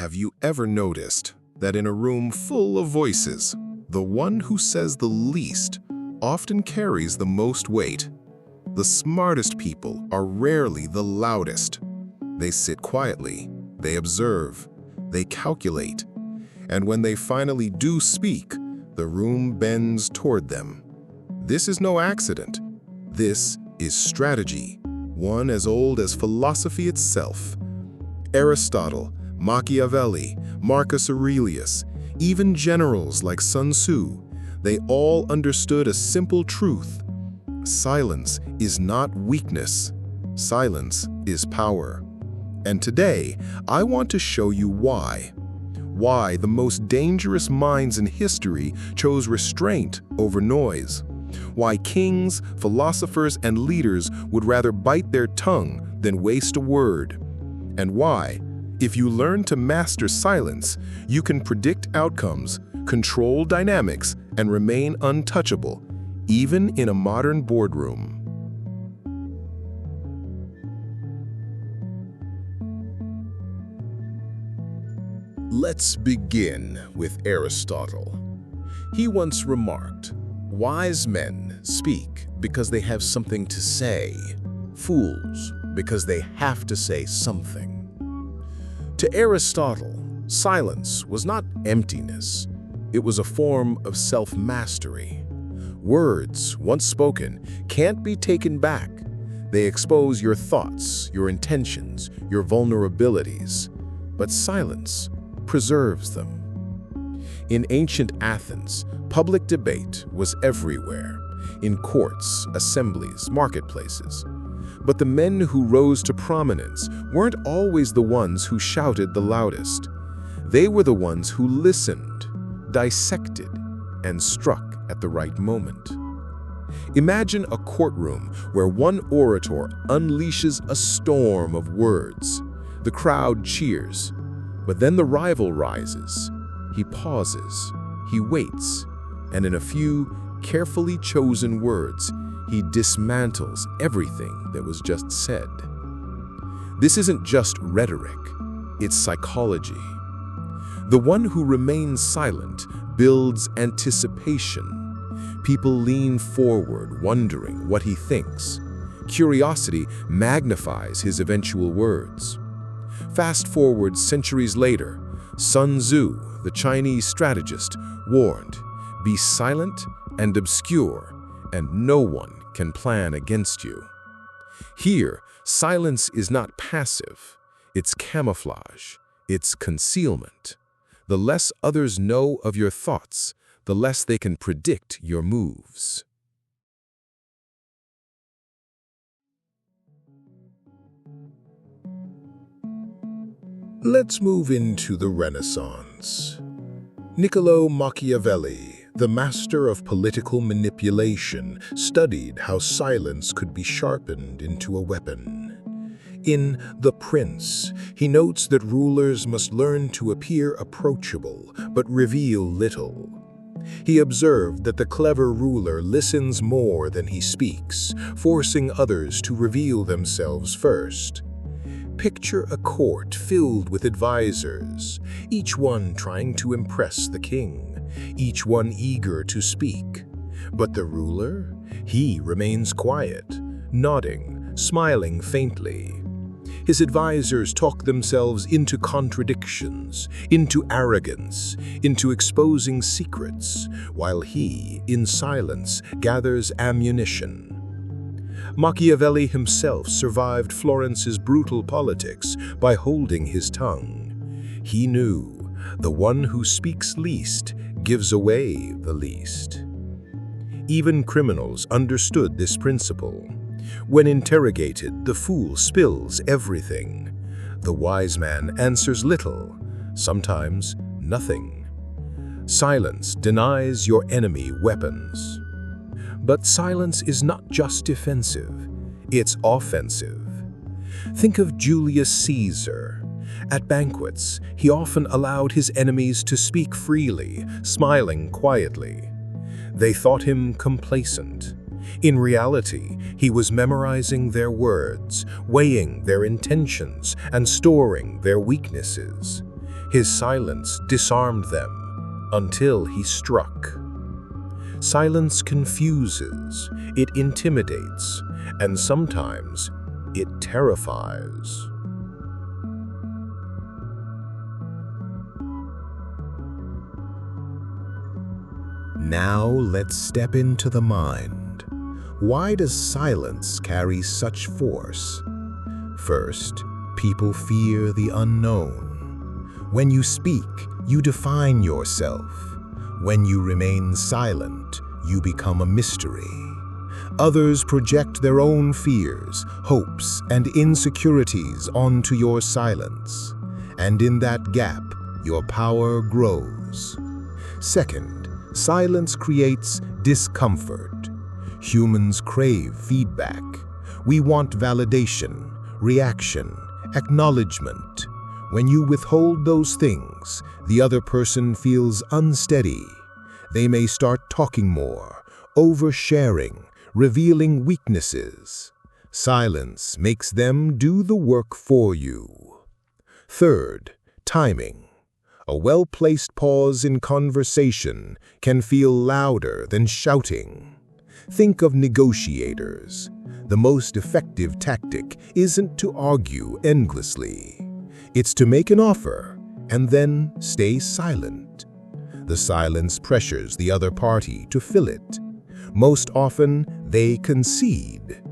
Have you ever noticed that in a room full of voices, the one who says the least often carries the most weight? The smartest people are rarely the loudest. They sit quietly, they observe, they calculate, and when they finally do speak, the room bends toward them. This is no accident. This is strategy, one as old as philosophy itself. Aristotle, Machiavelli, Marcus Aurelius, even generals like Sun Tzu, they all understood a simple truth. Silence is not weakness. Silence is power. And today, I want to show you why. Why the most dangerous minds in history chose restraint over noise. Why kings, philosophers, and leaders would rather bite their tongue than waste a word. And why, if you learn to master silence, you can predict outcomes, control dynamics, and remain untouchable, even in a modern boardroom. Let's begin with Aristotle. He once remarked, "Wise men speak because they have something to say, fools because they have to say something." To Aristotle, silence was not emptiness. It was a form of self-mastery. Words, once spoken, can't be taken back. They expose your thoughts, your intentions, your vulnerabilities. But silence preserves them. In ancient Athens, public debate was everywhere, in courts, assemblies, marketplaces. But the men who rose to prominence weren't always the ones who shouted the loudest. They were the ones who listened, dissected, and struck at the right moment. Imagine a courtroom where one orator unleashes a storm of words. The crowd cheers, but then the rival rises. He pauses, he waits, and in a few carefully chosen words, he dismantles everything that was just said. This isn't just rhetoric, it's psychology. The one who remains silent builds anticipation. People lean forward, wondering what he thinks. Curiosity magnifies his eventual words. Fast forward centuries later, Sun Tzu, the Chinese strategist, warned, "Be silent and obscure, and no one can plan against you." Here, silence is not passive. It's camouflage. It's concealment. The less others know of your thoughts, the less they can predict your moves. Let's move into the Renaissance. Niccolo Machiavelli, the master of political manipulation, studied how silence could be sharpened into a weapon. In The Prince, he notes that rulers must learn to appear approachable but reveal little. He observed that the clever ruler listens more than he speaks, forcing others to reveal themselves first. Picture a court filled with advisors, each one trying to impress the king, each one eager to speak. But the ruler, he remains quiet, nodding, smiling faintly. His advisors talk themselves into contradictions, into arrogance, into exposing secrets, while he, in silence, gathers ammunition. Machiavelli himself survived Florence's brutal politics by holding his tongue. He knew the one who speaks least gives away the least. Even criminals understood this principle. When interrogated, the fool spills everything. The wise man answers little, sometimes nothing. Silence denies your enemy weapons. But silence is not just defensive, it's offensive. Think of Julius Caesar. At banquets, he often allowed his enemies to speak freely, smiling quietly. They thought him complacent. In reality, he was memorizing their words, weighing their intentions, and storing their weaknesses. His silence disarmed them until he struck. Silence confuses, it intimidates, and sometimes it terrifies. Now let's step into the mind. Why does silence carry such force? First, people fear the unknown. When you speak, you define yourself. When you remain silent, you become a mystery. Others project their own fears, hopes, and insecurities onto your silence. And in that gap, your power grows. Second, silence creates discomfort. Humans crave feedback. We want validation, reaction, acknowledgement. When you withhold those things, the other person feels unsteady. They may start talking more, oversharing, revealing weaknesses. Silence makes them do the work for you. Third, timing. A well-placed pause in conversation can feel louder than shouting. Think of negotiators. The most effective tactic isn't to argue endlessly. It's to make an offer and then stay silent. The silence pressures the other party to fill it. Most often, they concede.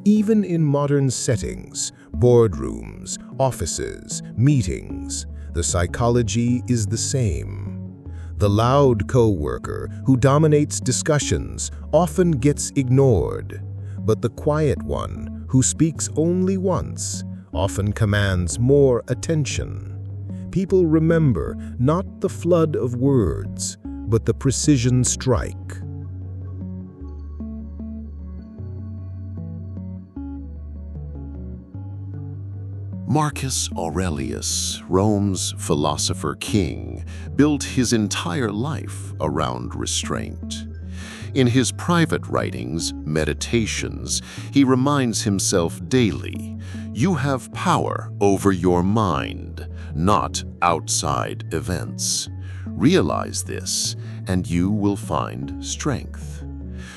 Even in modern settings, boardrooms, offices, meetings, the psychology is the same. The loud coworker who dominates discussions often gets ignored, but the quiet one who speaks only once often commands more attention. People remember not the flood of words, but the precision strike. Marcus Aurelius, Rome's philosopher-king, built his entire life around restraint. In his private writings, Meditations, he reminds himself daily, "You have power over your mind, not outside events. Realize this, and you will find strength."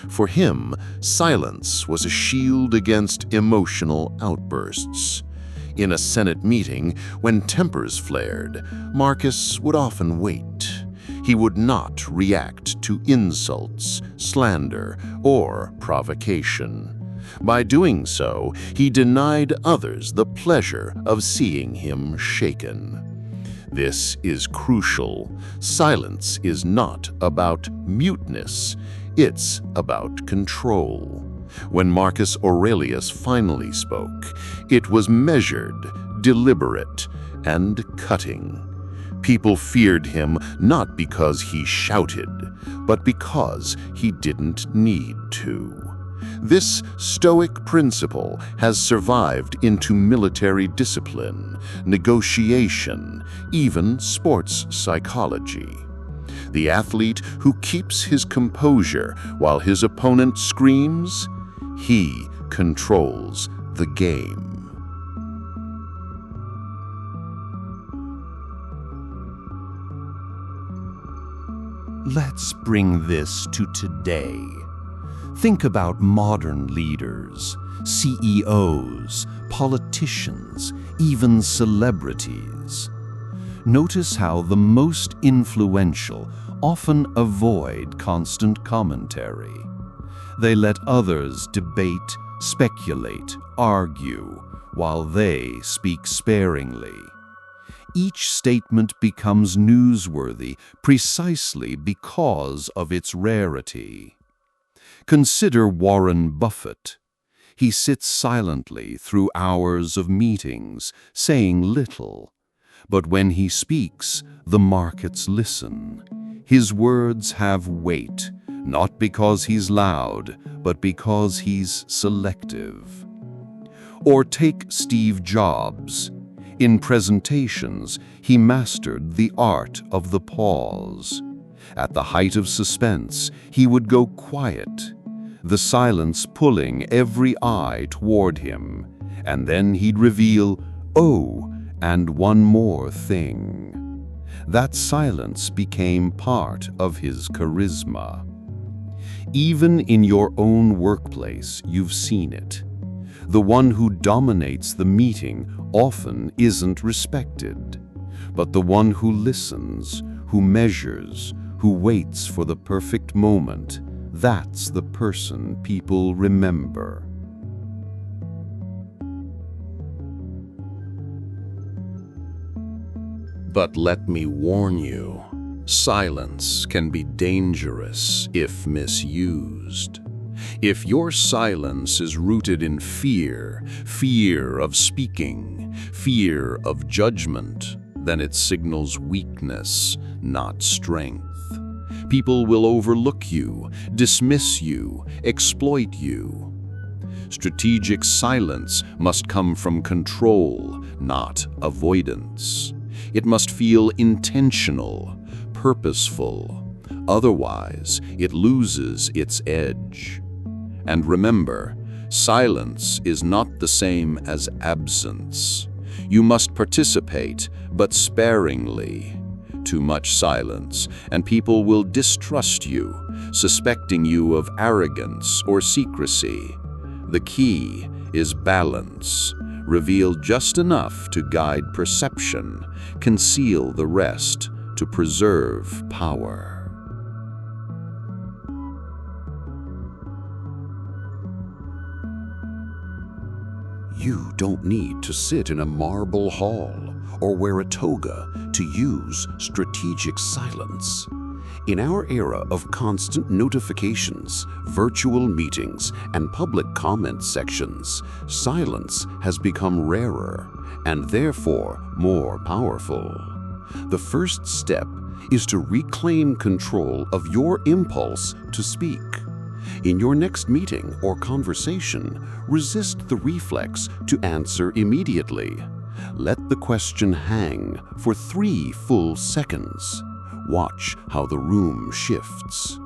For him, silence was a shield against emotional outbursts. In a Senate meeting, when tempers flared, Marcus would often wait. He would not react to insults, slander, or provocation. By doing so, he denied others the pleasure of seeing him shaken. This is crucial. Silence is not about muteness, it's about control. When Marcus Aurelius finally spoke, it was measured, deliberate, and cutting. People feared him not because he shouted, but because he didn't need to. This Stoic principle has survived into military discipline, negotiation, even sports psychology. The athlete who keeps his composure while his opponent screams, he controls the game. Let's bring this to today. Think about modern leaders, CEOs, politicians, even celebrities. Notice how the most influential often avoid constant commentary. They let others debate, speculate, argue, while they speak sparingly. Each statement becomes newsworthy precisely because of its rarity. Consider Warren Buffett. He sits silently through hours of meetings, saying little. But when he speaks, the markets listen. His words have weight, not because he's loud, but because he's selective. Or take Steve Jobs. In presentations, he mastered the art of the pause. At the height of suspense, he would go quiet, the silence pulling every eye toward him, and then he'd reveal, "Oh, and one more thing." That silence became part of his charisma. Even in your own workplace, you've seen it. The one who dominates the meeting often isn't respected, but the one who listens, who measures, who waits for the perfect moment, that's the person people remember. But let me warn you, silence can be dangerous if misused. If your silence is rooted in fear, fear of speaking, fear of judgment, then it signals weakness, not strength. People will overlook you, dismiss you, exploit you. Strategic silence must come from control, not avoidance. It must feel intentional, purposeful. Otherwise, it loses its edge. And remember, silence is not the same as absence. You must participate, but sparingly. Too much silence, and people will distrust you, suspecting you of arrogance or secrecy. The key is balance. Reveal just enough to guide perception, conceal the rest to preserve power. You don't need to sit in a marble hall or wear a toga to use strategic silence. In our era of constant notifications, virtual meetings, and public comment sections, silence has become rarer and therefore more powerful. The first step is to reclaim control of your impulse to speak. In your next meeting or conversation, resist the reflex to answer immediately. Let the question hang for 3 full seconds. Watch how the room shifts.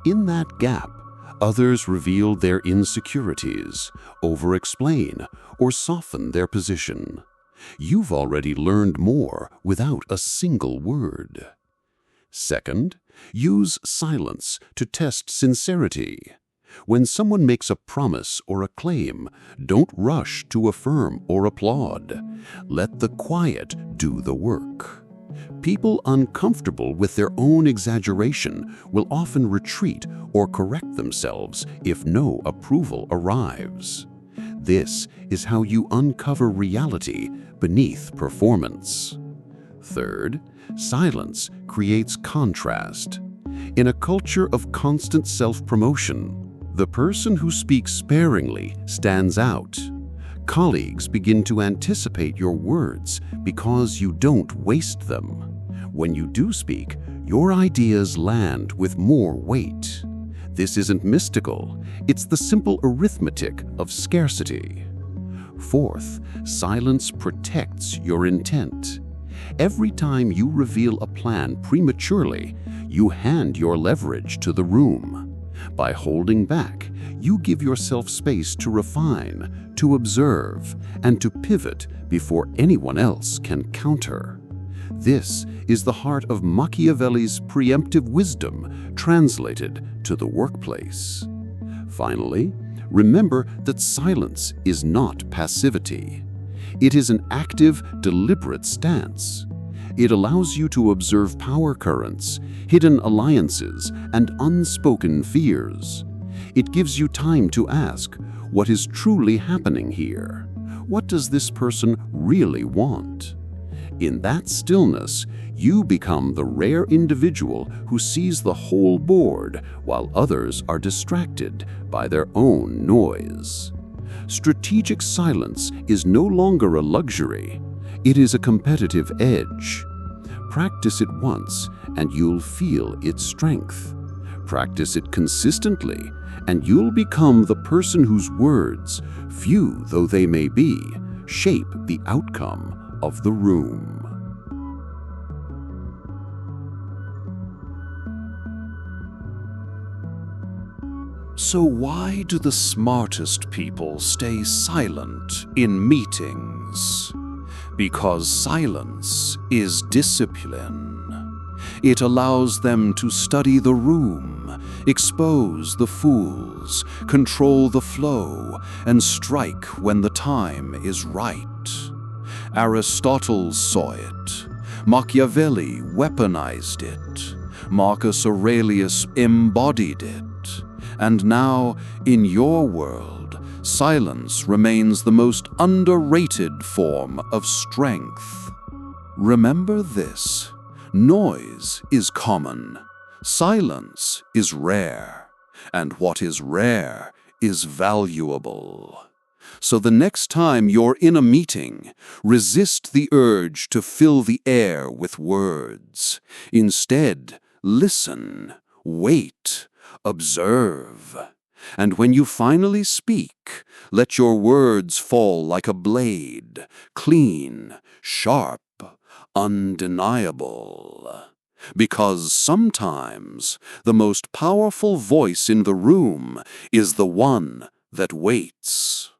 In that gap, others reveal their insecurities, over-explain, or soften their position. You've already learned more without a single word. Second, use silence to test sincerity. When someone makes a promise or a claim, don't rush to affirm or applaud. Let the quiet do the work. People uncomfortable with their own exaggeration will often retreat or correct themselves if no approval arrives. This is how you uncover reality beneath performance. Third, silence creates contrast. In a culture of constant self-promotion, the person who speaks sparingly stands out. Colleagues begin to anticipate your words because you don't waste them. When you do speak, your ideas land with more weight. This isn't mystical, it's the simple arithmetic of scarcity. Fourth, silence protects your intent. Every time you reveal a plan prematurely, you hand your leverage to the room. By holding back, you give yourself space to refine, to observe, and to pivot before anyone else can counter. This is the heart of Machiavelli's preemptive wisdom translated to the workplace. Finally, remember that silence is not passivity. It is an active, deliberate stance. It allows you to observe power currents, hidden alliances, and unspoken fears. It gives you time to ask, what is truly happening here? What does this person really want? In that stillness, you become the rare individual who sees the whole board while others are distracted by their own noise. Strategic silence is no longer a luxury. It is a competitive edge. Practice it once and you'll feel its strength. Practice it consistently and you'll become the person whose words, few though they may be, shape the outcome of the room. So why do the smartest people stay silent in meetings? Because silence is discipline. It allows them to study the room, expose the fools, control the flow, and strike when the time is right. Aristotle saw it. Machiavelli weaponized it. Marcus Aurelius embodied it. And now, in your world, silence remains the most underrated form of strength. Remember this: noise is common, silence is rare, and what is rare is valuable. So the next time you're in a meeting, resist the urge to fill the air with words. Instead, listen, wait, observe. And when you finally speak, let your words fall like a blade, clean, sharp, undeniable. Because sometimes the most powerful voice in the room is the one that waits.